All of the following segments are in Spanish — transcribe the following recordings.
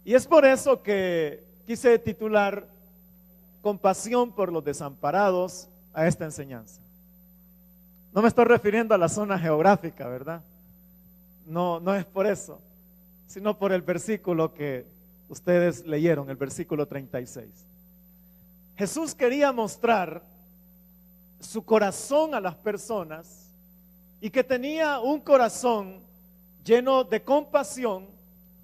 Y es por eso que quise titular Compasión por los desamparados a esta enseñanza. No me estoy refiriendo a la zona geográfica, ¿verdad? No, no es por eso, sino por el versículo que ustedes leyeron, el versículo 36. Jesús quería mostrar su corazón a las personas y que tenía un corazón lleno de compasión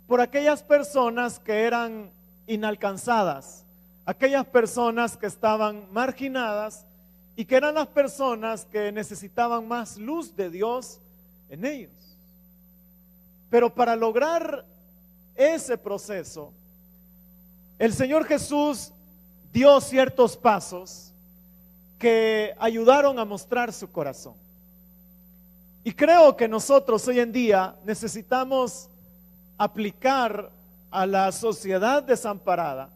por aquellas personas que eran inalcanzadas, aquellas personas que estaban marginadas y que eran las personas que necesitaban más luz de Dios en ellos. Pero para lograr ese proceso, el Señor Jesús dio ciertos pasos que ayudaron a mostrar su corazón. Y creo que nosotros hoy en día necesitamos aplicar a la sociedad desamparada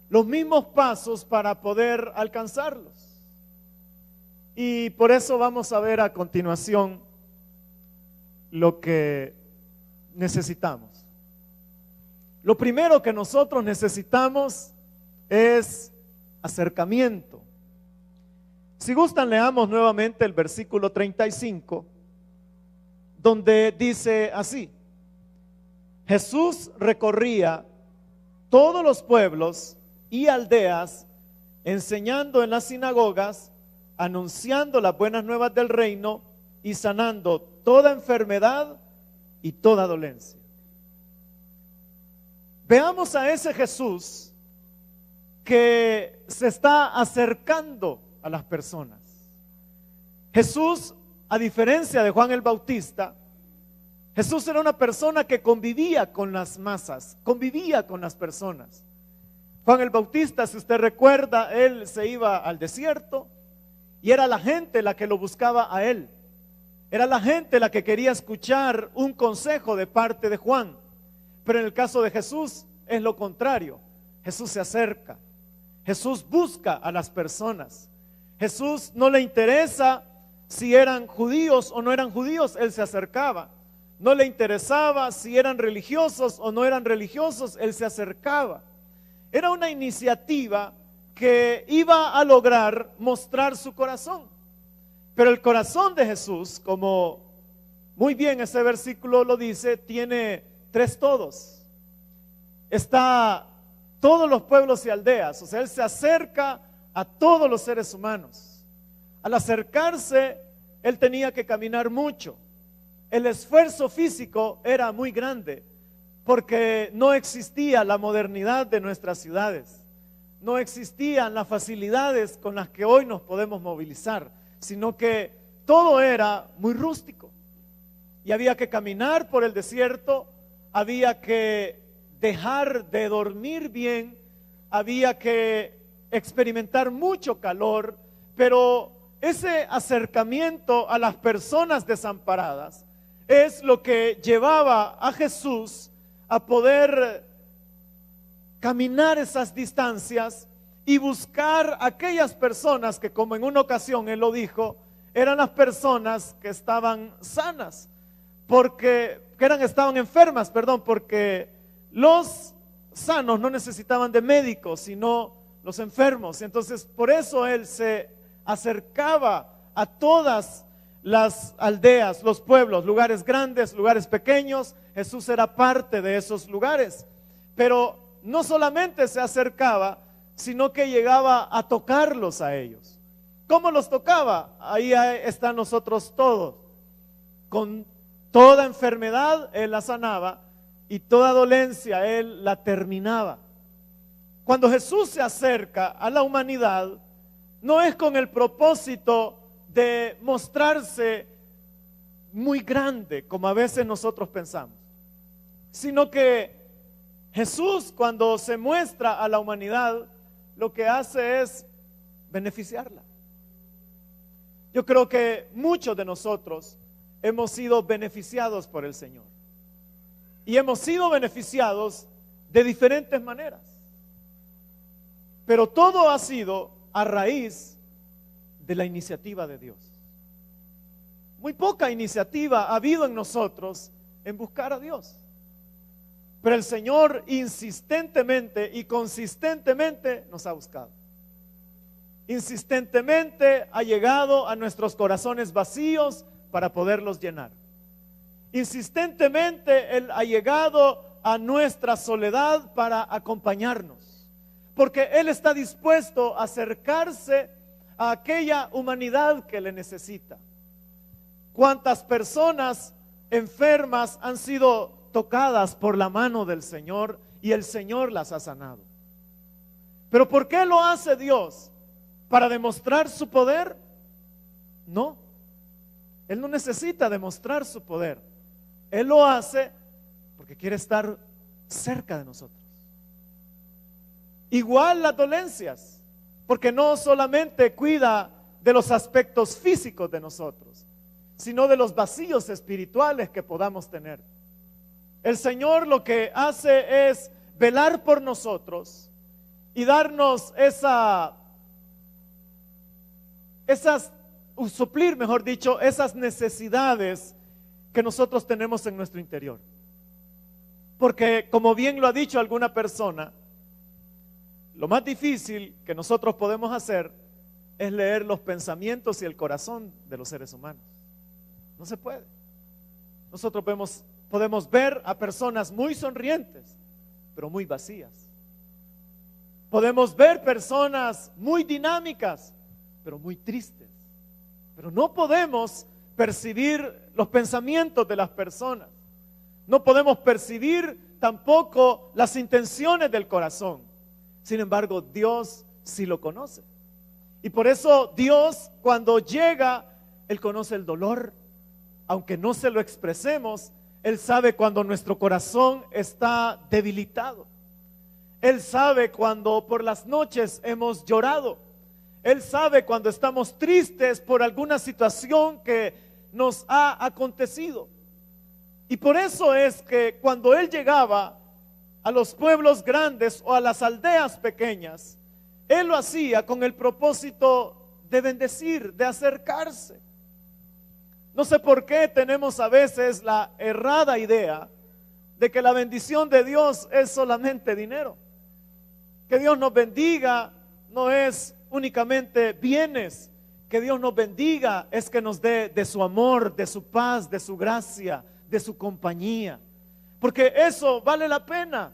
los mismos pasos para poder alcanzarlos. Y por eso vamos a ver a continuación lo que necesitamos. Lo primero que nosotros necesitamos es acercamiento. Si gustan, leamos nuevamente el versículo 35, donde dice así: Jesús recorría todos los pueblos y aldeas, enseñando en las sinagogas, anunciando las buenas nuevas del reino y sanando toda enfermedad y toda dolencia. Veamos a ese Jesús que se está acercando a las personas. Jesús, a diferencia de Juan el Bautista, Jesús era una persona que convivía con las masas, convivía con las personas. Juan el Bautista, si usted recuerda, él se iba al desierto y era la gente la que lo buscaba a él. Era la gente la que quería escuchar un consejo de parte de Juan. Pero en el caso de Jesús es lo contrario. Jesús se acerca. Jesús busca a las personas. Jesús no le interesa si eran judíos o no eran judíos, él se acercaba. No le interesaba si eran religiosos o no eran religiosos, él se acercaba. Era una iniciativa que iba a lograr mostrar su corazón. Pero el corazón de Jesús, como muy bien ese versículo lo dice, tiene tres todos. Está todos los pueblos y aldeas, o sea, él se acerca a todos los seres humanos. Al acercarse, él tenía que caminar mucho. El esfuerzo físico era muy grande porque no existía la modernidad de nuestras ciudades, no existían las facilidades con las que hoy nos podemos movilizar, sino que todo era muy rústico y había que caminar por el desierto, había que dejar de dormir bien, había que experimentar mucho calor, pero ese acercamiento a las personas desamparadas es lo que llevaba a Jesús a poder caminar esas distancias y buscar aquellas personas que, como en una ocasión él lo dijo, eran las personas que estaban sanas, estaban enfermas, porque los sanos no necesitaban de médicos, sino los enfermos. Entonces, por eso él se acercaba a todas las aldeas, los pueblos, lugares grandes, lugares pequeños. Jesús era parte de esos lugares, pero no solamente se acercaba, sino que llegaba a tocarlos a ellos. ¿Cómo los tocaba? Ahí están nosotros todos. Con toda enfermedad él la sanaba y toda dolencia él la terminaba. Cuando Jesús se acerca a la humanidad, no es con el propósito de mostrarse muy grande, como a veces nosotros pensamos, sino que Jesús, cuando se muestra a la humanidad, lo que hace es beneficiarla. Yo creo que muchos de nosotros hemos sido beneficiados por el Señor y hemos sido beneficiados de diferentes maneras, pero todo ha sido a raíz de la iniciativa de Dios. Muy poca iniciativa ha habido en nosotros en buscar a Dios. Pero el Señor insistentemente y consistentemente nos ha buscado. Insistentemente ha llegado a nuestros corazones vacíos para poderlos llenar. Insistentemente Él ha llegado a nuestra soledad para acompañarnos. Porque Él está dispuesto a acercarse a aquella humanidad que le necesita. ¿Cuántas personas enfermas han sido tocadas por la mano del Señor y el Señor las ha sanado? ¿Pero por qué lo hace Dios? ¿Para demostrar su poder? No. Él no necesita demostrar su poder. Él lo hace porque quiere estar cerca de nosotros. Igual las dolencias, porque no solamente cuida de los aspectos físicos de nosotros, sino de los vacíos espirituales que podamos tener. El Señor lo que hace es velar por nosotros y darnos suplir, mejor dicho, esas necesidades que nosotros tenemos en nuestro interior. Porque, como bien lo ha dicho alguna persona, lo más difícil que nosotros podemos hacer es leer los pensamientos y el corazón de los seres humanos. No se puede. Nosotros podemos ver a personas muy sonrientes, pero muy vacías. Podemos ver personas muy dinámicas, pero muy tristes. Pero no podemos percibir los pensamientos de las personas. No podemos percibir tampoco las intenciones del corazón. Sin embargo, Dios sí lo conoce. Y por eso Dios, cuando llega, Él conoce el dolor. Aunque no se lo expresemos, Él sabe cuando nuestro corazón está debilitado. Él sabe cuando por las noches hemos llorado. Él sabe cuando estamos tristes por alguna situación que nos ha acontecido. Y por eso es que cuando Él llegaba a los pueblos grandes o a las aldeas pequeñas, Él lo hacía con el propósito de bendecir, de acercarse. No sé por qué tenemos a veces la errada idea de que la bendición de Dios es solamente dinero. Que Dios nos bendiga no es únicamente bienes. Que Dios nos bendiga es que nos dé de su amor, de su paz, de su gracia, de su compañía. Porque eso vale la pena.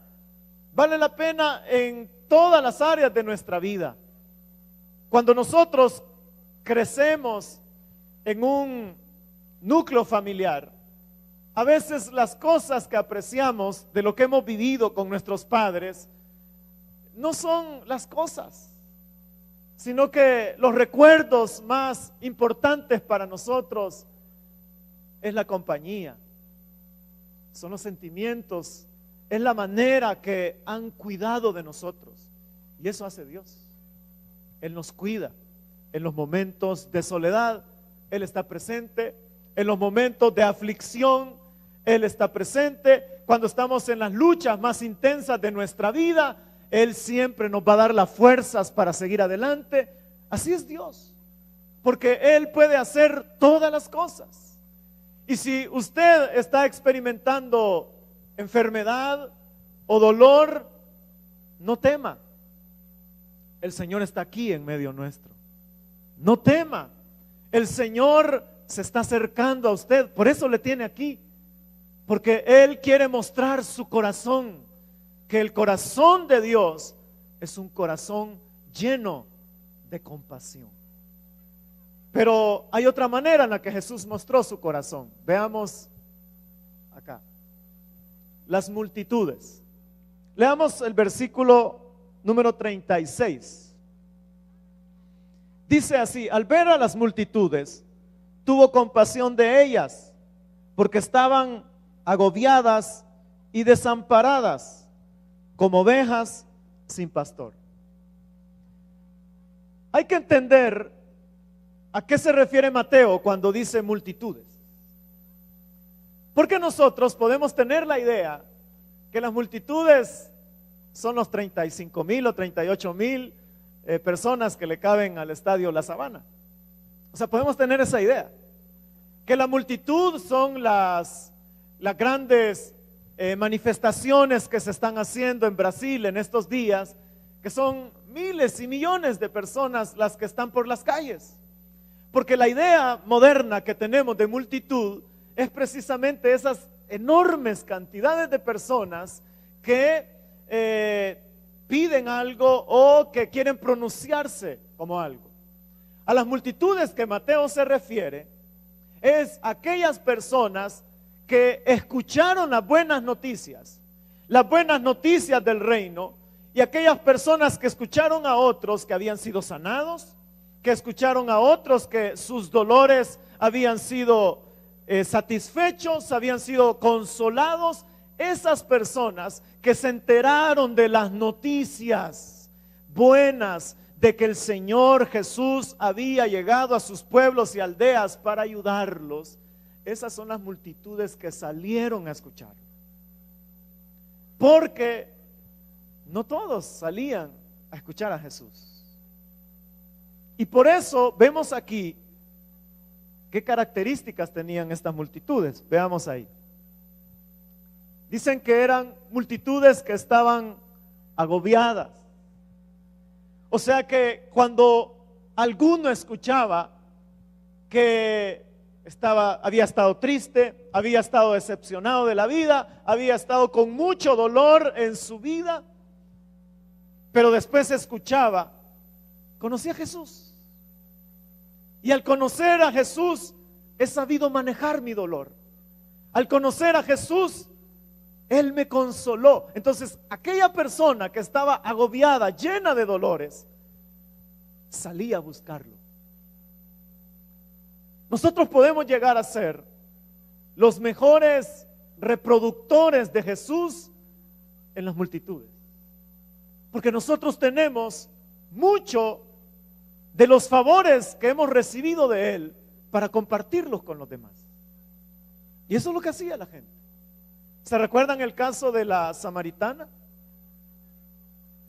Vale la pena en todas las áreas de nuestra vida. Cuando nosotros crecemos en un núcleo familiar, a veces las cosas que apreciamos de lo que hemos vivido con nuestros padres no son las cosas, sino que los recuerdos más importantes para nosotros es la compañía, son los sentimientos, es la manera que han cuidado de nosotros. Y eso hace Dios. Él nos cuida en los momentos de soledad. Él está presente. En los momentos de aflicción, Él está presente. Cuando estamos en las luchas más intensas de nuestra vida, Él siempre nos va a dar las fuerzas para seguir adelante. Así es Dios, porque Él puede hacer todas las cosas. Y si usted está experimentando enfermedad o dolor, no tema. El Señor está aquí en medio nuestro. No tema. El Señor se está acercando a usted, por eso le tiene aquí, porque Él quiere mostrar su corazón, que el corazón de Dios es un corazón lleno de compasión. Pero hay otra manera en la que Jesús mostró su corazón. Veamos acá, las multitudes. Leamos el versículo número 36. Dice así: al ver a las multitudes, tuvo compasión de ellas, porque estaban agobiadas y desamparadas, como ovejas sin pastor. Hay que entender a qué se refiere Mateo cuando dice multitudes. Porque nosotros podemos tener la idea que las multitudes son los 35,000 o 38,000 personas que le caben al estadio La Sabana. O sea, podemos tener esa idea, que la multitud son las grandes manifestaciones que se están haciendo en Brasil en estos días, que son miles y millones de personas las que están por las calles. Porque la idea moderna que tenemos de multitud es precisamente esas enormes cantidades de personas que piden algo o que quieren pronunciarse como algo. A las multitudes que Mateo se refiere es aquellas personas que escucharon las buenas noticias del reino, y aquellas personas que escucharon a otros que habían sido sanados, que escucharon a otros que sus dolores habían sido satisfechos, habían sido consolados. Esas personas que se enteraron de las noticias buenas de que el Señor Jesús había llegado a sus pueblos y aldeas para ayudarlos, esas son las multitudes que salieron a escuchar. Porque no todos salían a escuchar a Jesús. Y por eso vemos aquí qué características tenían estas multitudes. Veamos ahí. Dicen que eran multitudes que estaban agobiadas. O sea que cuando alguno escuchaba que había estado triste, había estado decepcionado de la vida, había estado con mucho dolor en su vida, pero después escuchaba, conocí a Jesús. Y al conocer a Jesús he sabido manejar mi dolor. Al conocer a Jesús, Él me consoló. Entonces, aquella persona que estaba agobiada, llena de dolores, salía a buscarlo. Nosotros podemos llegar a ser los mejores reproductores de Jesús en las multitudes, porque nosotros tenemos mucho de los favores que hemos recibido de Él para compartirlos con los demás. Y eso es lo que hacía la gente. ¿Se recuerdan el caso de la samaritana?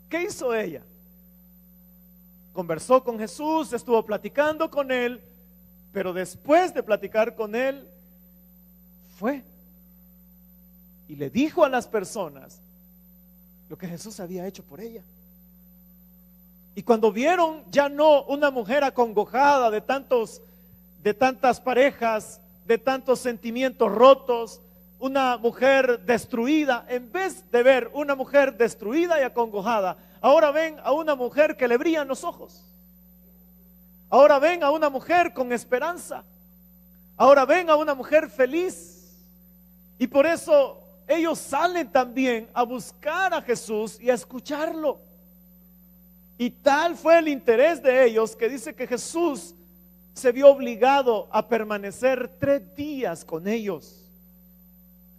¿Qué hizo ella? Conversó con Jesús, estuvo platicando con Él, pero después de platicar con Él, fue y le dijo a las personas lo que Jesús había hecho por ella. Y cuando vieron ya no una mujer acongojada de tantas parejas, de tantos sentimientos rotos, una mujer destruida, en vez de ver una mujer destruida y acongojada, ahora ven a una mujer que le brillan los ojos. Ahora ven a una mujer con esperanza. Ahora ven a una mujer feliz. Y por eso ellos salen también a buscar a Jesús y a escucharlo. Y tal fue el interés de ellos que dice que Jesús se vio obligado a permanecer 3 días con ellos.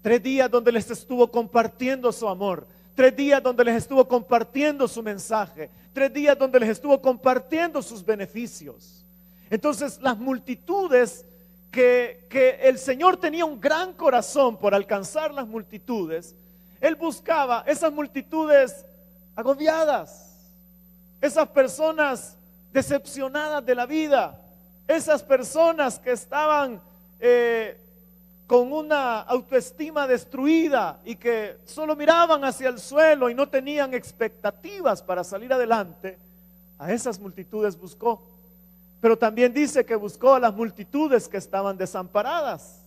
3 días donde les estuvo compartiendo su amor. 3 días donde les estuvo compartiendo su mensaje. 3 días donde les estuvo compartiendo sus beneficios. Entonces las multitudes que el Señor tenía un gran corazón por alcanzar las multitudes, Él buscaba esas multitudes agobiadas, esas personas decepcionadas de la vida, esas personas que estaban con una autoestima destruida y que solo miraban hacia el suelo y no tenían expectativas para salir adelante. A esas multitudes buscó. Pero también dice que buscó a las multitudes que estaban desamparadas.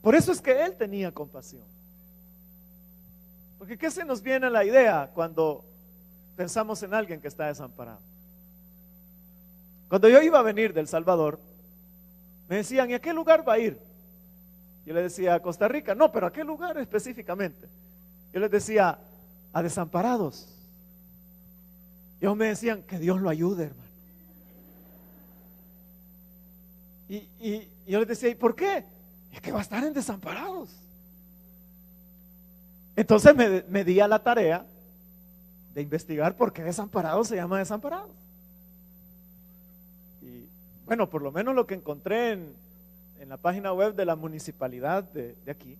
Por eso es que Él tenía compasión. Porque ¿qué se nos viene a la idea cuando pensamos en alguien que está desamparado? Cuando yo iba a venir del Salvador, me decían, ¿y a qué lugar va a ir? Yo le decía, a Costa Rica. No, pero ¿a qué lugar específicamente? Yo les decía, a desamparados. Y ellos me decían, que Dios lo ayude, hermano. Y yo les decía, ¿y por qué? Es que va a estar en desamparados. Entonces me di a la tarea de investigar por qué desamparados se llama desamparados. Y bueno, por lo menos lo que encontré en la página web de la municipalidad de aquí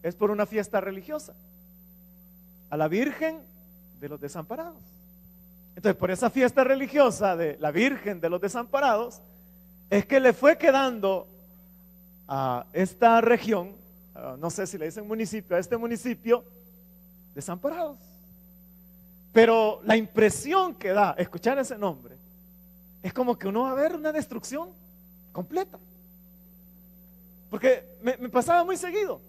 es por una fiesta religiosa a la Virgen de los Desamparados. Entonces, por esa fiesta religiosa de la Virgen de los Desamparados es que le fue quedando a esta región, no sé si le dicen municipio, a este municipio, desamparados. Pero la impresión que da escuchar ese nombre es como que uno va a ver una destrucción completa. Porque me pasaba muy seguido.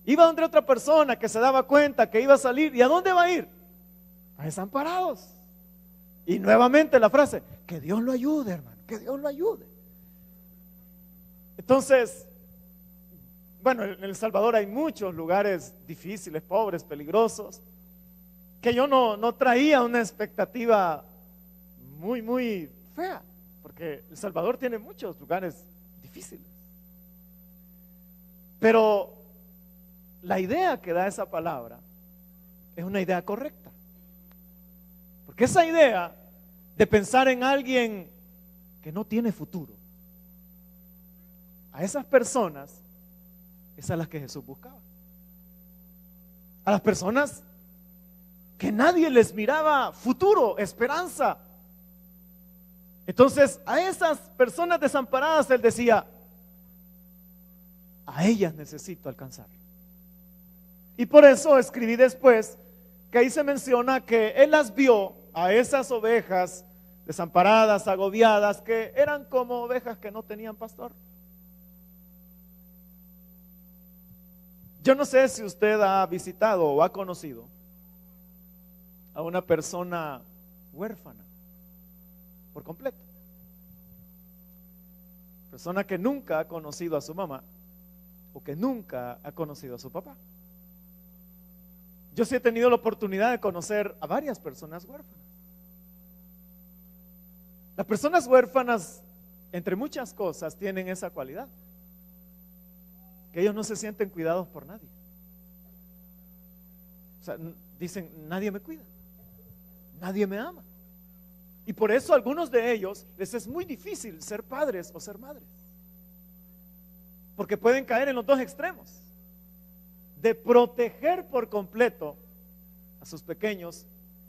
Iba donde otra persona que se daba cuenta que iba a salir. ¿Y a dónde va a ir? A Desamparados. Y nuevamente la frase, que Dios lo ayude, hermano, que Dios lo ayude. Entonces, bueno, en El Salvador hay muchos lugares difíciles, pobres, peligrosos, que yo no traía una expectativa muy fea, porque El Salvador tiene muchos lugares difíciles. Pero la idea que da esa palabra es una idea correcta. Porque esa idea de pensar en alguien que no tiene futuro, a esas personas es a las que Jesús buscaba. A las personas que nadie les miraba futuro, esperanza. Entonces, a esas personas desamparadas Él decía, a ellas necesito alcanzar. Y por eso escribí después que ahí se menciona que Él las vio a esas ovejas desamparadas, agobiadas, que eran como ovejas que no tenían pastor. Yo no sé si usted ha visitado o ha conocido a una persona huérfana por completo. Persona que nunca ha conocido a su mamá o que nunca ha conocido a su papá. Yo sí he tenido la oportunidad de conocer a varias personas huérfanas. Las personas huérfanas, entre muchas cosas, tienen esa cualidad, que ellos no se sienten cuidados por nadie. O sea, dicen, nadie me cuida, nadie me ama. Y por eso a algunos de ellos les es muy difícil ser padres o ser madres, porque pueden caer en los dos extremos, de proteger por completo a sus pequeños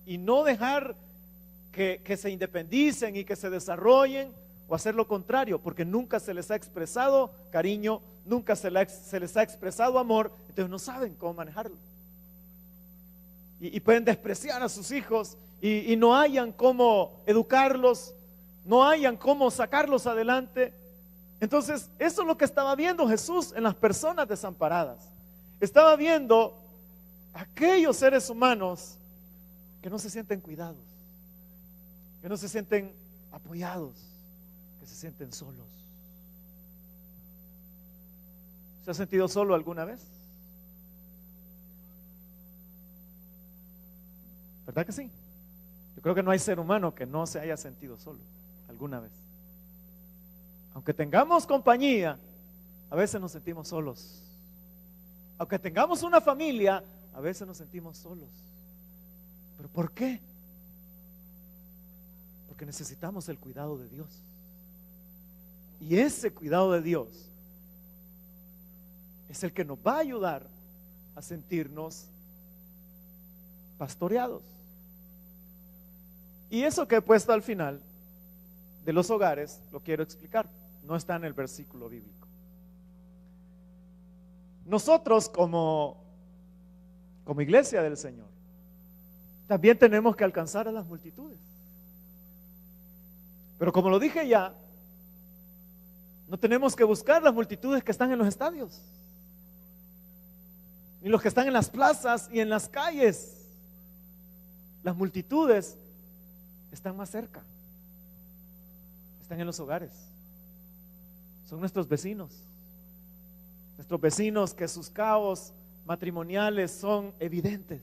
y no dejar que se independicen y que se desarrollen, o hacer lo contrario, porque nunca se les ha expresado cariño, nunca se les ha expresado amor, entonces no saben cómo manejarlo. Y pueden despreciar a sus hijos y no hayan cómo educarlos, no hayan cómo sacarlos adelante. Entonces, eso es lo que estaba viendo Jesús en las personas desamparadas. Estaba viendo aquellos seres humanos que no se sienten cuidados, que no se sienten apoyados, que se sienten solos. ¿Se ha sentido solo alguna vez? ¿Verdad que sí? Yo creo que no hay ser humano que no se haya sentido solo alguna vez. Aunque tengamos compañía, a veces nos sentimos solos. Aunque tengamos una familia, a veces nos sentimos solos. ¿Pero por qué? Porque necesitamos el cuidado de Dios. Y ese cuidado de Dios es el que nos va a ayudar a sentirnos pastoreados. Y eso que he puesto al final de los hogares, lo quiero explicar. No está en el versículo bíblico. Nosotros como iglesia del Señor, también tenemos que alcanzar a las multitudes. Pero como lo dije ya, no tenemos que buscar las multitudes que están en los estadios, ni los que están en las plazas y en las calles. Las multitudes están más cerca, están en los hogares. Son nuestros vecinos que sus caos matrimoniales son evidentes.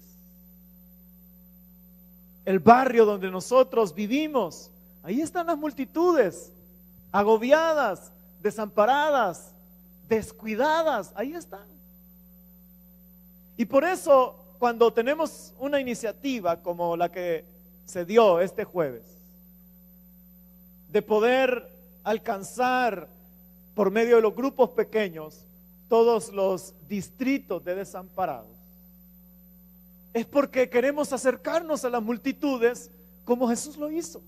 El barrio donde nosotros vivimos, ahí están las multitudes, agobiadas, desamparadas, descuidadas, ahí están. Y por eso, cuando tenemos una iniciativa como la que se dio este jueves, de poder alcanzar por medio de los grupos pequeños todos los distritos de desamparados, es porque queremos acercarnos a las multitudes como Jesús lo hizo.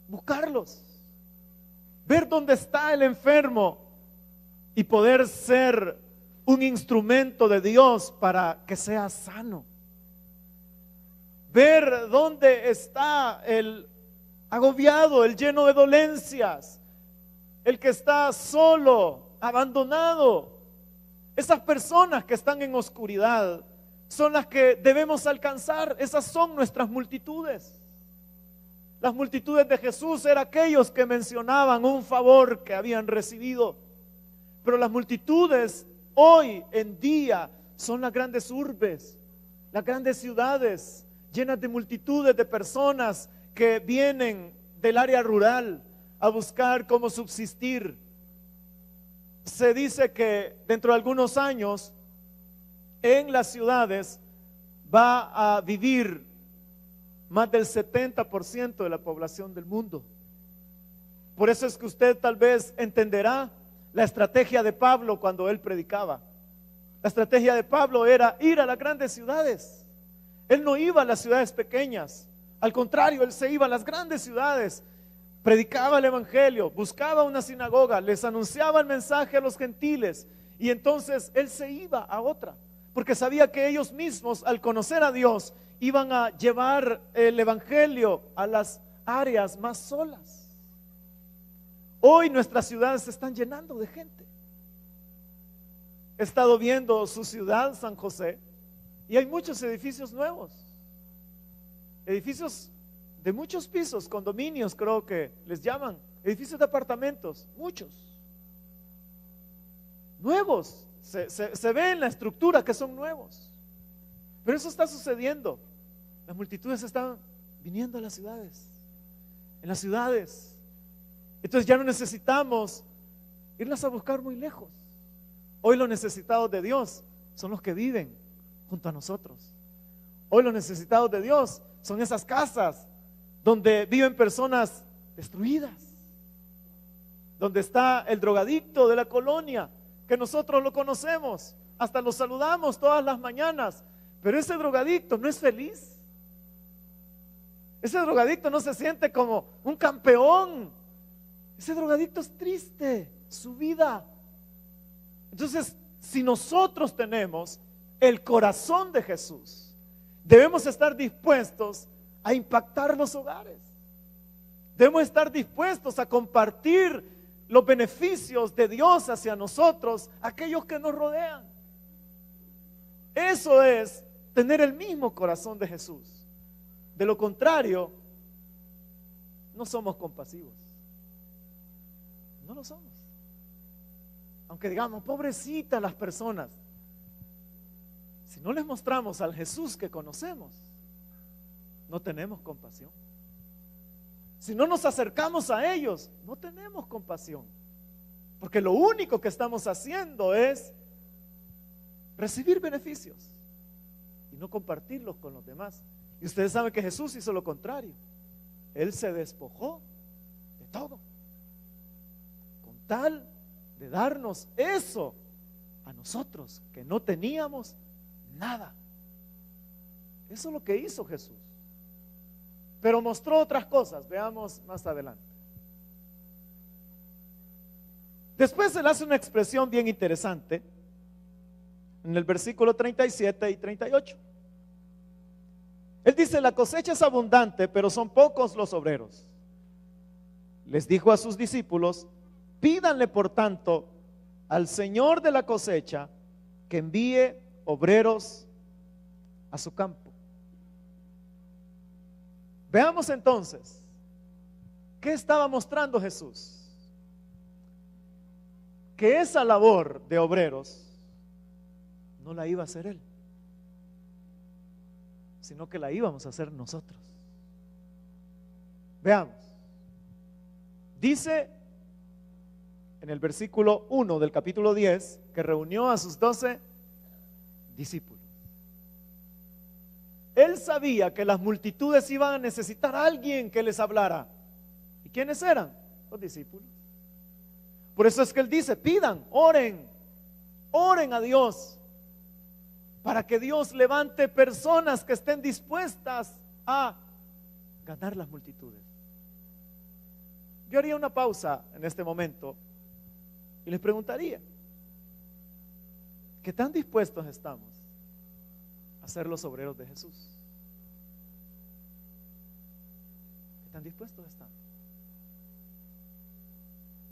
Buscarlos, ver dónde está el enfermo y poder ser un instrumento de Dios para que sea sano. Ver dónde está el agobiado, el lleno de dolencias, el que está solo, abandonado. Esas personas que están en oscuridad son las que debemos alcanzar. Esas son nuestras multitudes. Las multitudes de Jesús eran aquellos que mencionaban un favor que habían recibido. Pero las multitudes hoy en día son las grandes urbes, las grandes ciudades, llenas de multitudes de personas que vienen del área rural a buscar cómo subsistir. Se dice que dentro de algunos años en las ciudades va a vivir más del 70% de la población del mundo. Por eso es que usted tal vez entenderá la estrategia de Pablo cuando él predicaba. La estrategia de Pablo era ir a las grandes ciudades. Él no iba a las ciudades pequeñas, al contrario, él se iba a las grandes ciudades, predicaba el evangelio, buscaba una sinagoga, les anunciaba el mensaje a los gentiles, y entonces él se iba a otra, porque sabía que ellos mismos, al conocer a Dios, iban a llevar el evangelio a las áreas más solas. Hoy nuestras ciudades se están llenando de gente. He estado viendo su ciudad, San José, y hay muchos edificios nuevos, edificios de muchos pisos, condominios creo que les llaman, edificios de apartamentos, muchos, nuevos, se ve en la estructura que son nuevos. Pero eso está sucediendo. Las multitudes están viniendo a las ciudades, en las ciudades. Entonces ya no necesitamos irlas a buscar muy lejos. Hoy los necesitados de Dios son los que viven junto a nosotros. Hoy los necesitados de Dios son esas casas donde viven personas destruidas, donde está el drogadicto de la colonia, que nosotros lo conocemos, hasta lo saludamos todas las mañanas, pero ese drogadicto no es feliz. Ese drogadicto no se siente como un campeón. Ese drogadicto es triste, su vida. Entonces, si nosotros tenemos el corazón de Jesús, debemos estar dispuestos a impactar los hogares. Debemos estar dispuestos a compartir los beneficios de Dios hacia nosotros, aquellos que nos rodean. Eso es tener el mismo corazón de Jesús. De lo contrario, no somos compasivos. No lo somos. Aunque digamos, pobrecitas las personas, si no les mostramos al Jesús que conocemos, no tenemos compasión. Si no nos acercamos a ellos, no tenemos compasión. Porque lo único que estamos haciendo es recibir beneficios y no compartirlos con los demás. Y ustedes saben que Jesús hizo lo contrario. Él se despojó de todo, con tal de darnos eso a nosotros que no teníamos nada. Eso es lo que hizo Jesús. Pero mostró otras cosas, veamos más adelante. Después él hace una expresión bien interesante en el versículo 37 y 38. Él dice: la cosecha es abundante, pero son pocos los obreros. Les dijo a sus discípulos: pídanle por tanto al Señor de la cosecha que envíe obreros a su campo. Veamos entonces, ¿qué estaba mostrando Jesús? Que esa labor de obreros no la iba a hacer Él, sino que la íbamos a hacer nosotros. Veamos. Dice en el versículo 1 del capítulo 10 que reunió a sus 12 discípulos. Él sabía que las multitudes iban a necesitar a alguien que les hablara. ¿Y quiénes eran? Los discípulos. Por eso es que él dice: pidan, oren a Dios, para que Dios levante personas que estén dispuestas a ganar las multitudes. Yo haría una pausa en este momento y les preguntaría: ¿Qué tan dispuestos estamos a ser los obreros de Jesús? ¿Qué tan dispuestos estamos?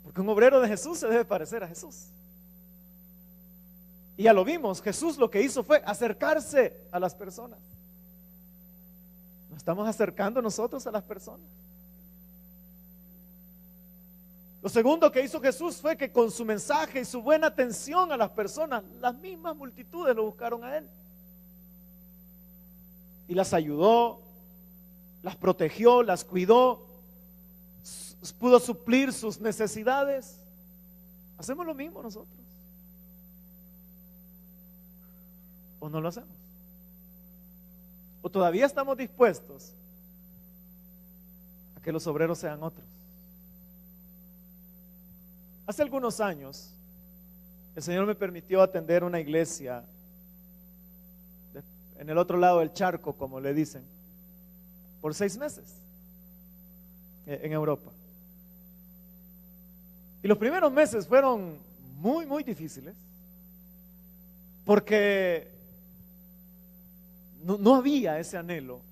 Porque un obrero de Jesús se debe parecer a Jesús. Y ya lo vimos, Jesús lo que hizo fue acercarse a las personas. ¿Nos estamos acercando nosotros a las personas? Lo segundo que hizo Jesús fue que con su mensaje y su buena atención a las personas, las mismas multitudes lo buscaron a Él. Y las ayudó, las protegió, las cuidó, pudo suplir sus necesidades. ¿Hacemos lo mismo nosotros? ¿O no lo hacemos? ¿O todavía estamos dispuestos a que los obreros sean otros? Hace algunos años, el Señor me permitió atender una iglesia en el otro lado del charco, como le dicen, por 6 meses en Europa. Y los primeros meses fueron muy, muy difíciles, porque no había ese anhelo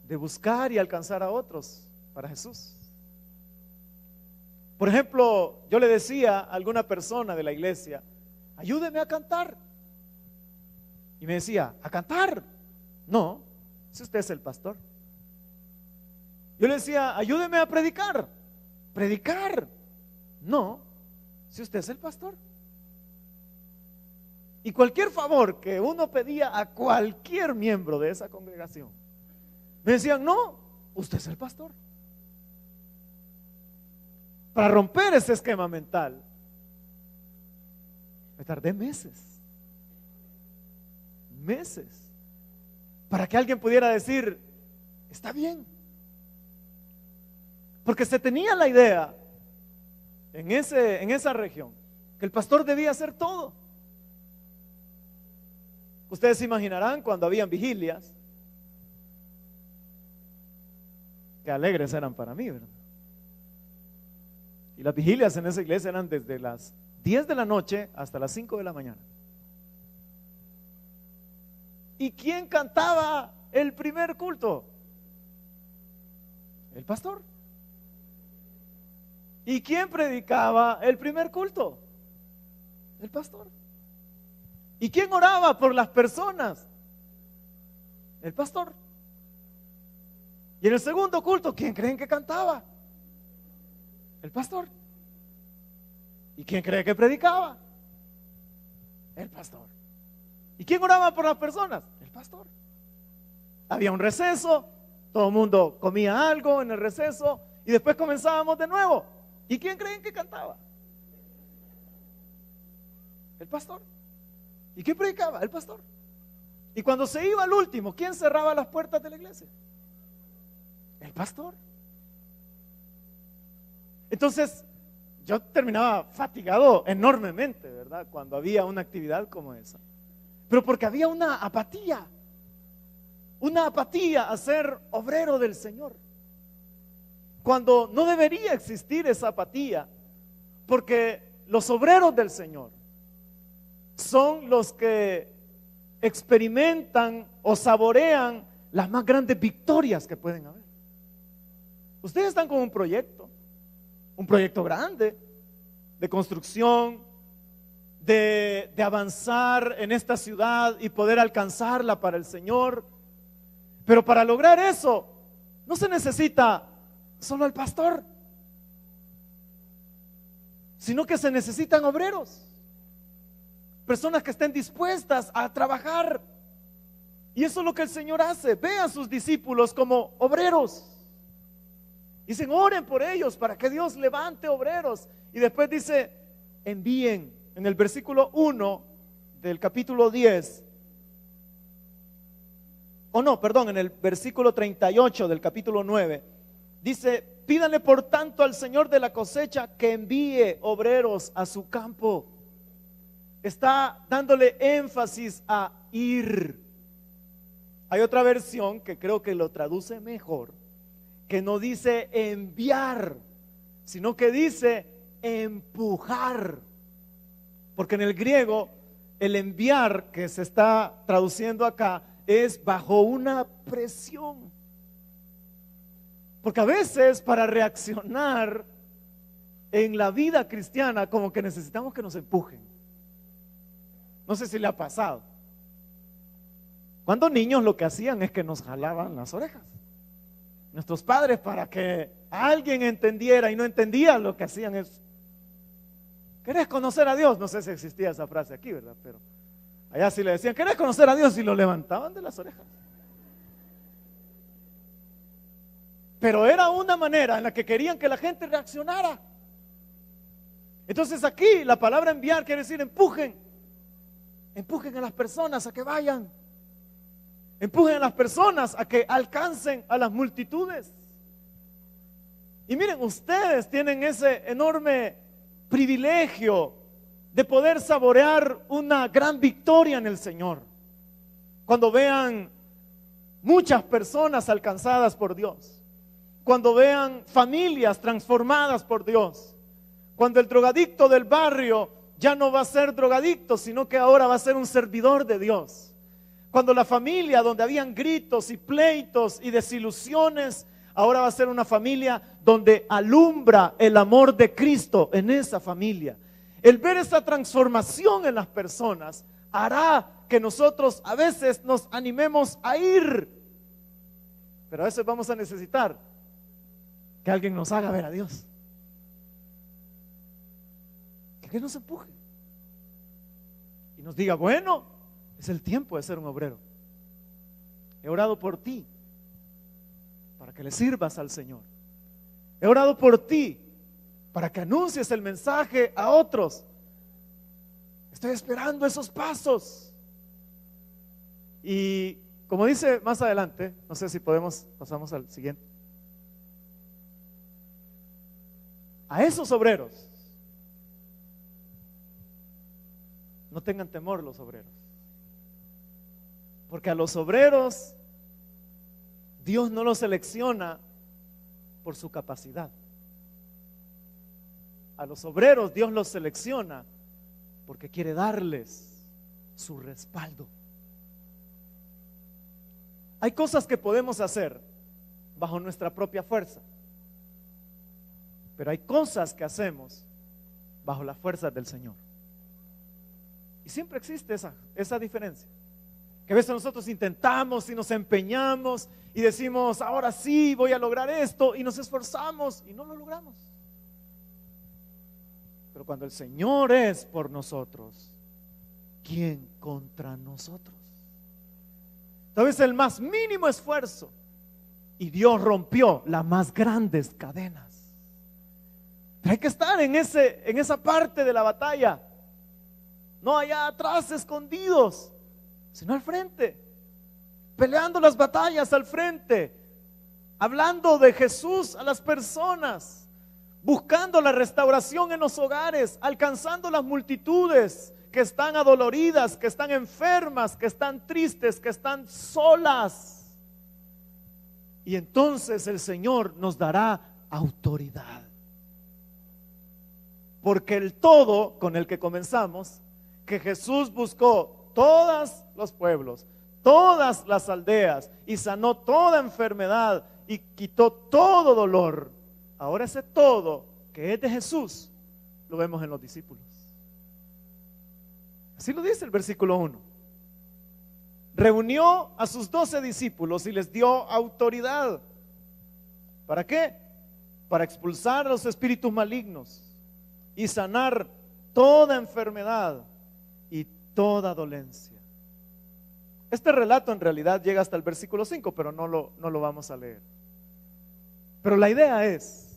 de buscar y alcanzar a otros para Jesús. Por ejemplo, yo le decía a alguna persona de la iglesia: ayúdeme a cantar. Y me decía: ¿a cantar? No, si usted es el pastor. Yo le decía: ayúdeme a predicar. ¿Predicar? No, si usted es el pastor. Y cualquier favor que uno pedía a cualquier miembro de esa congregación, me decían: no, usted es el pastor. Para romper ese esquema mental, me tardé meses, para que alguien pudiera decir: está bien. Porque se tenía la idea en esa región que el pastor debía hacer todo. Ustedes se imaginarán cuando habían vigilias, qué alegres eran para mí, ¿verdad? Y las vigilias en esa iglesia eran desde las 10 de la noche hasta las 5 de la mañana. ¿Y quién cantaba el primer culto? El pastor. ¿Y quién predicaba el primer culto? El pastor. ¿Y quién oraba por las personas? El pastor. Y en el segundo culto, ¿quién creen que cantaba? El pastor. ¿Y quién cree que predicaba? El pastor. ¿Y quién oraba por las personas? El pastor. Había un receso, todo el mundo comía algo en el receso y después comenzábamos de nuevo. ¿Y quién creen que cantaba? El pastor. ¿Y quién predicaba? El pastor. Y cuando se iba al último, ¿quién cerraba las puertas de la iglesia? El pastor. Entonces, yo terminaba fatigado enormemente, ¿verdad? Cuando había una actividad como esa. Pero porque había una apatía a ser obrero del Señor. Cuando no debería existir esa apatía, porque los obreros del Señor son los que experimentan o saborean las más grandes victorias que pueden haber. Ustedes están con un proyecto grande de construcción, de avanzar en esta ciudad y poder alcanzarla para el Señor. Pero para lograr eso no se necesita solo el pastor, sino que se necesitan obreros, personas que estén dispuestas a trabajar. Y eso es lo que el Señor hace. Ve a sus discípulos como obreros. Dicen: oren por ellos para que Dios levante obreros. Y después dice: envíen. En el versículo 1 del capítulo 10, en el versículo 38 del capítulo 9, dice: pídanle por tanto al Señor de la cosecha que envíe obreros a su campo. Está dándole énfasis a ir. Hay otra versión que creo que lo traduce mejor, que no dice enviar, sino que dice empujar. Porque en el griego el enviar que se está traduciendo acá es bajo una presión. Porque a veces para reaccionar en la vida cristiana como que necesitamos que nos empujen. No sé si le ha pasado. Cuando niños lo que hacían es que nos jalaban las orejas. Nuestros padres, para que alguien entendiera y no entendía, lo que hacían es: ¿querés conocer a Dios? No sé si existía esa frase aquí, ¿verdad? Pero allá sí le decían: ¿querés conocer a Dios? Y lo levantaban de las orejas. Pero era una manera en la que querían que la gente reaccionara. Entonces aquí la palabra enviar quiere decir empujen. Empujen a las personas a que vayan. Empujen a las personas a que alcancen a las multitudes. Y miren, ustedes tienen ese enorme privilegio de poder saborear una gran victoria en el Señor. Cuando vean muchas personas alcanzadas por Dios. Cuando vean familias transformadas por Dios. Cuando el drogadicto del barrio ya no va a ser drogadicto, sino que ahora va a ser un servidor de Dios. Cuando la familia donde habían gritos y pleitos y desilusiones, ahora va a ser una familia donde alumbra el amor de Cristo en esa familia. El ver esa transformación en las personas hará que nosotros a veces nos animemos a ir. Pero a veces vamos a necesitar que alguien nos haga ver a Dios. Que nos empuje y nos diga: bueno, es el tiempo de ser un obrero. He orado por ti para que le sirvas al Señor. He orado por ti para que anuncies el mensaje a otros. Estoy esperando esos pasos. Y como dice más adelante, no sé si pasamos al siguiente. A esos obreros, no tengan temor los obreros, porque a los obreros Dios no los selecciona por su capacidad. A los obreros Dios los selecciona porque quiere darles su respaldo. Hay cosas que podemos hacer bajo nuestra propia fuerza, pero hay cosas que hacemos bajo la fuerza del Señor. Y siempre existe esa diferencia. Que a veces nosotros intentamos y nos empeñamos y decimos: ahora sí voy a lograr esto, y nos esforzamos y no lo logramos. Pero cuando el Señor es por nosotros, ¿quién contra nosotros? Tal vez el más mínimo esfuerzo y Dios rompió las más grandes cadenas. Pero hay que estar en esa parte de la batalla. No allá atrás escondidos, sino al frente, peleando las batallas al frente, hablando de Jesús a las personas, buscando la restauración en los hogares, alcanzando las multitudes que están adoloridas, que están enfermas, que están tristes, que están solas. Y entonces el Señor nos dará autoridad. Porque el todo con el que comenzamos, que Jesús buscó todos los pueblos, todas las aldeas y sanó toda enfermedad y quitó todo dolor. Ahora ese todo que es de Jesús lo vemos en los discípulos. Así lo dice el versículo 1. Reunió a sus 12 discípulos y les dio autoridad. ¿Para qué? Para expulsar a los espíritus malignos y sanar toda enfermedad y toda dolencia. Este relato en realidad llega hasta el versículo 5, pero no lo vamos a leer. Pero la idea es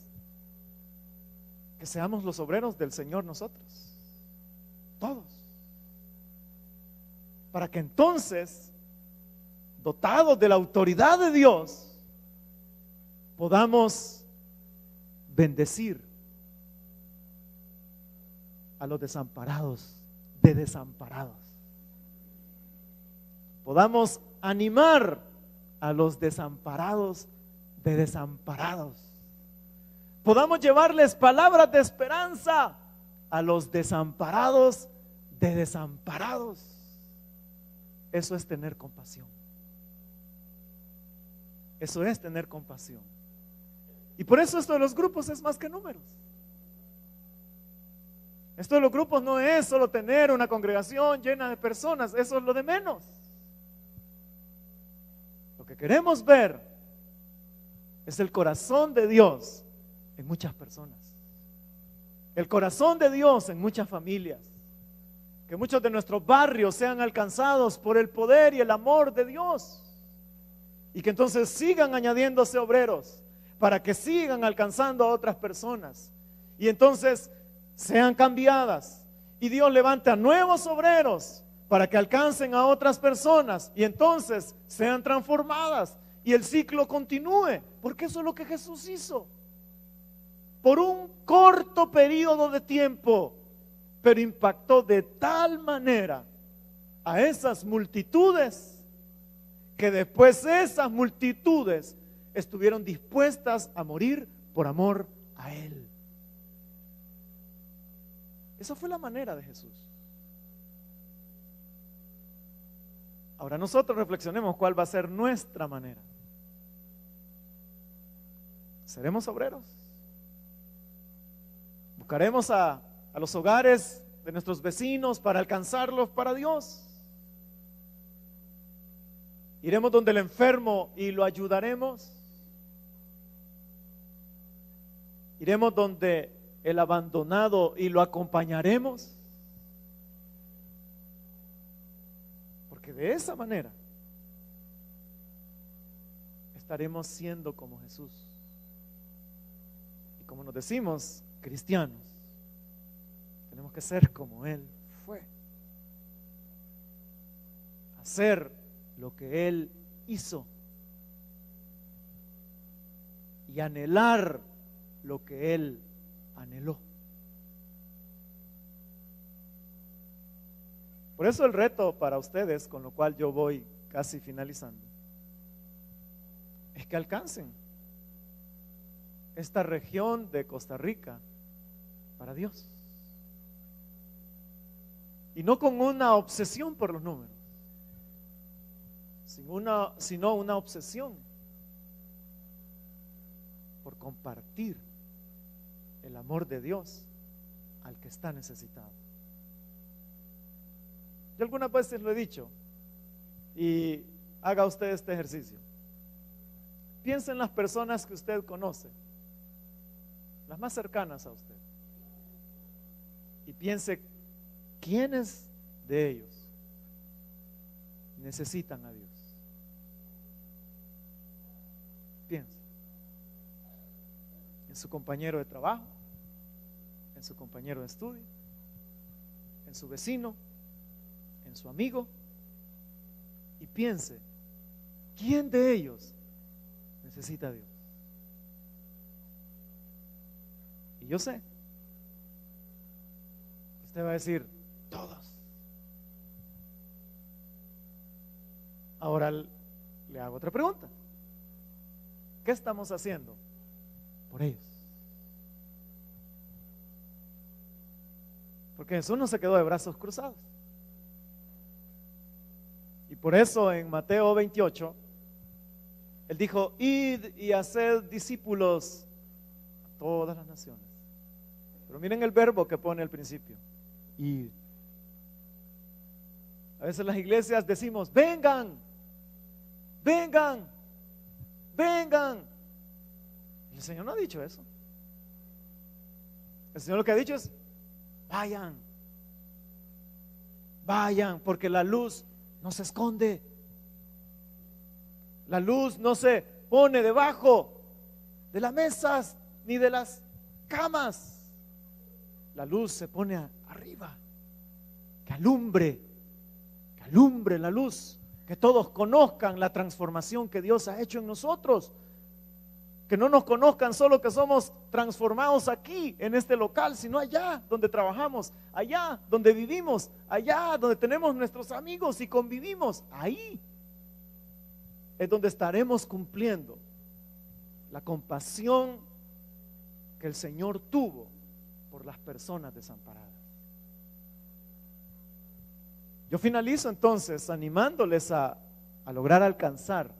que seamos los obreros del Señor nosotros, todos, para que entonces, dotados de la autoridad de Dios, podamos bendecir a los desamparados de desamparados. Podamos animar a los desamparados de desamparados. Podamos llevarles palabras de esperanza a los desamparados de desamparados. Eso es tener compasión. Eso es tener compasión. Y por eso esto de los grupos es más que números. Esto de los grupos no es solo tener una congregación llena de personas, eso es lo de menos. Lo que queremos ver es el corazón de Dios en muchas personas. El corazón de Dios en muchas familias. Que muchos de nuestros barrios sean alcanzados por el poder y el amor de Dios. Y que entonces sigan añadiéndose obreros para que sigan alcanzando a otras personas. Y entonces sean cambiadas. Y Dios levante a nuevos obreros para que alcancen a otras personas. Y entonces sean transformadas. Y el ciclo continúe. Porque eso es lo que Jesús hizo. Por un corto periodo de tiempo. Pero impactó de tal manera a esas multitudes que después esas multitudes estuvieron dispuestas a morir por amor a Él. Esa fue la manera de Jesús. Ahora nosotros reflexionemos cuál va a ser nuestra manera. ¿Seremos obreros? ¿Buscaremos a los hogares de nuestros vecinos para alcanzarlos para Dios? ¿Iremos donde el enfermo y lo ayudaremos? ¿Iremos donde el abandonado y lo acompañaremos? Porque de esa manera estaremos siendo como Jesús. Y como nos decimos cristianos, tenemos que ser como Él fue. Hacer lo que Él hizo. Y anhelar lo que Él anheló. Por eso el reto para ustedes, con lo cual yo voy casi finalizando, es que alcancen esta región de Costa Rica para Dios. Y no con una obsesión por los números, sino una obsesión por compartir el amor de Dios al que está necesitado. Yo algunas veces lo he dicho, y haga usted este ejercicio. Piense en las personas que usted conoce, las más cercanas a usted, y piense quiénes de ellos necesitan a Dios. Piense en su compañero de trabajo, en su compañero de estudio, en su vecino, en su amigo, y piense quién de ellos necesita a Dios. Y yo sé, usted va a decir todos. Ahora le hago otra pregunta. ¿Qué estamos haciendo por ellos? Porque Jesús no se quedó de brazos cruzados. Y por eso en Mateo 28, Él dijo: id y haced discípulos a todas las naciones. Pero miren el verbo que pone al principio: id. A veces las iglesias decimos: vengan, vengan, vengan. Y el Señor no ha dicho eso. El Señor lo que ha dicho es: vayan, vayan, porque la luz no se esconde. La luz no se pone debajo de las mesas ni de las camas. La luz se pone arriba. Que alumbre la luz. Que todos conozcan la transformación que Dios ha hecho en nosotros. Que no nos conozcan solo que somos transformados aquí en este local, sino allá donde trabajamos, allá donde vivimos, allá donde tenemos nuestros amigos y convivimos. Ahí es donde estaremos cumpliendo la compasión que el Señor tuvo por las personas desamparadas. Yo finalizo entonces animándoles a lograr alcanzar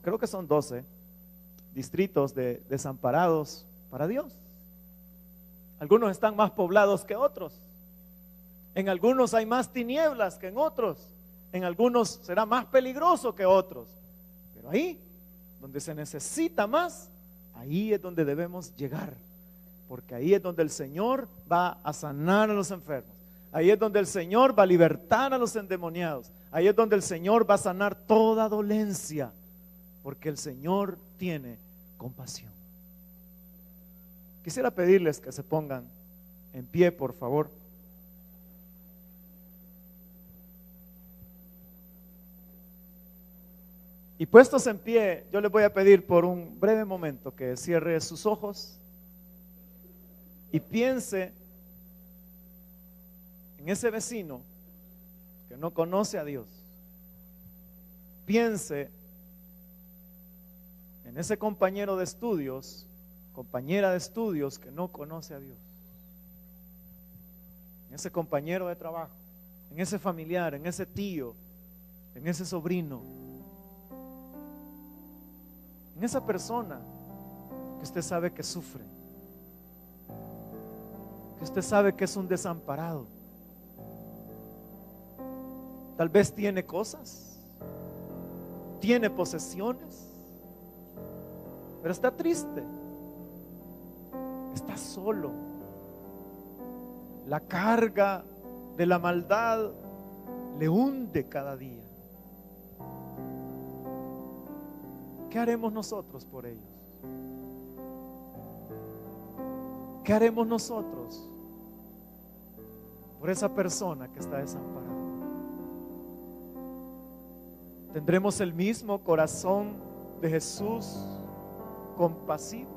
creo que son 12 distritos de desamparados para Dios. Algunos están más poblados que otros. En algunos hay más tinieblas que en otros. En algunos será más peligroso que otros. Pero ahí, donde se necesita más, ahí es donde debemos llegar. Porque ahí es donde el Señor va a sanar a los enfermos. Ahí es donde el Señor va a libertar a los endemoniados. Ahí es donde el Señor va a sanar toda dolencia. Porque el Señor tiene compasión. Quisiera pedirles que se pongan en pie, por favor. Y puestos en pie, yo les voy a pedir por un breve momento que cierre sus ojos y piense en ese vecino que no conoce a Dios. Piense en ese compañero de estudios, compañera de estudios que no conoce a Dios. En ese compañero de trabajo, en ese familiar, en ese tío, en ese sobrino, en esa persona que usted sabe que sufre, que usted sabe que es un desamparado. Tal vez tiene cosas, tiene posesiones, pero está triste, está solo. La carga de la maldad le hunde cada día. ¿Qué haremos nosotros por ellos? ¿Qué haremos nosotros por esa persona que está desamparada? ¿Tendremos el mismo corazón de Jesús compasivo?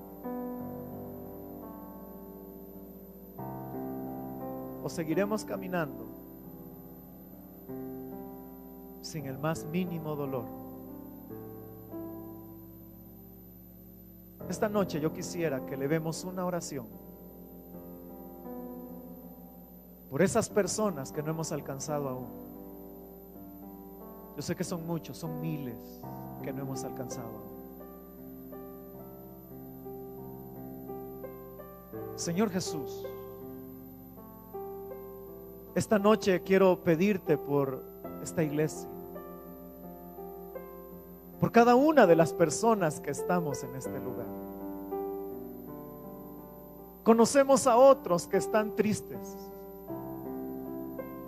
¿O seguiremos caminando sin el más mínimo dolor? Esta noche yo quisiera que elevemos una oración por esas personas que no hemos alcanzado aún. Yo sé que son muchos, son miles que no hemos alcanzado aún. Señor Jesús, esta noche quiero pedirte por esta iglesia, por cada una de las personas que estamos en este lugar. Conocemos a otros que están tristes.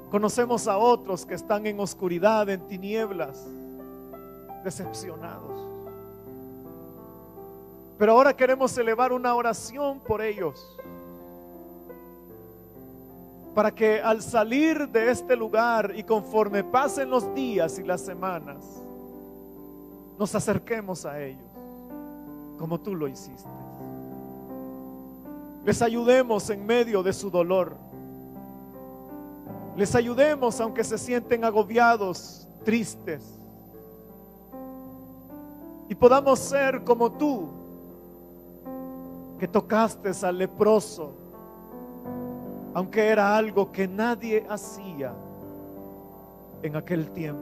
Conocemos a otros que están en oscuridad, en tinieblas, decepcionados. Pero ahora queremos elevar una oración por ellos, para que al salir de este lugar y conforme pasen los días y las semanas, nos acerquemos a ellos como tú lo hiciste. Les ayudemos en medio de su dolor. Les ayudemos aunque se sienten agobiados, tristes. Y podamos ser como tú, que tocaste al leproso, aunque era algo que nadie hacía en aquel tiempo.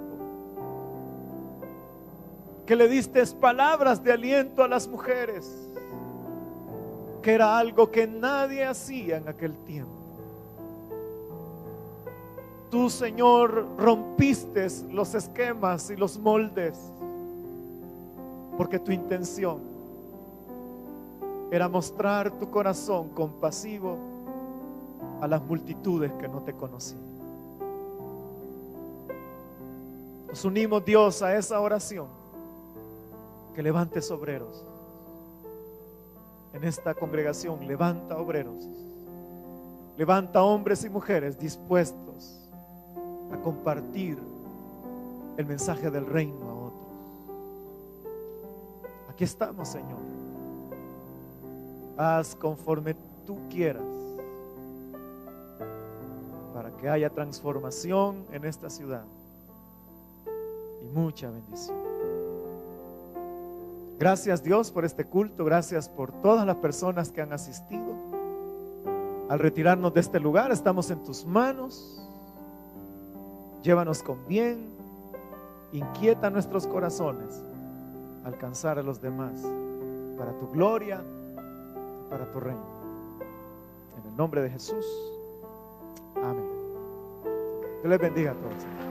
Que le diste palabras de aliento a las mujeres, que era algo que nadie hacía en aquel tiempo. Tú, Señor, rompiste los esquemas y los moldes, porque tu intención era mostrar tu corazón compasivo a las multitudes que no te conocían. Nos unimos, Dios, a esa oración. Que levantes obreros en esta congregación. Levanta obreros, levanta hombres y mujeres dispuestos a compartir el mensaje del reino a otros. Aquí estamos, Señor. Haz conforme tú quieras, para que haya transformación en esta ciudad y mucha bendición. Gracias, Dios, por este culto. Gracias por todas las personas que han asistido. Al retirarnos de este lugar, estamos en tus manos. Llévanos con bien, inquieta nuestros corazones, alcanzar a los demás para tu gloria, para tu reino. En el nombre de Jesús, amén. Dios les bendiga a todos.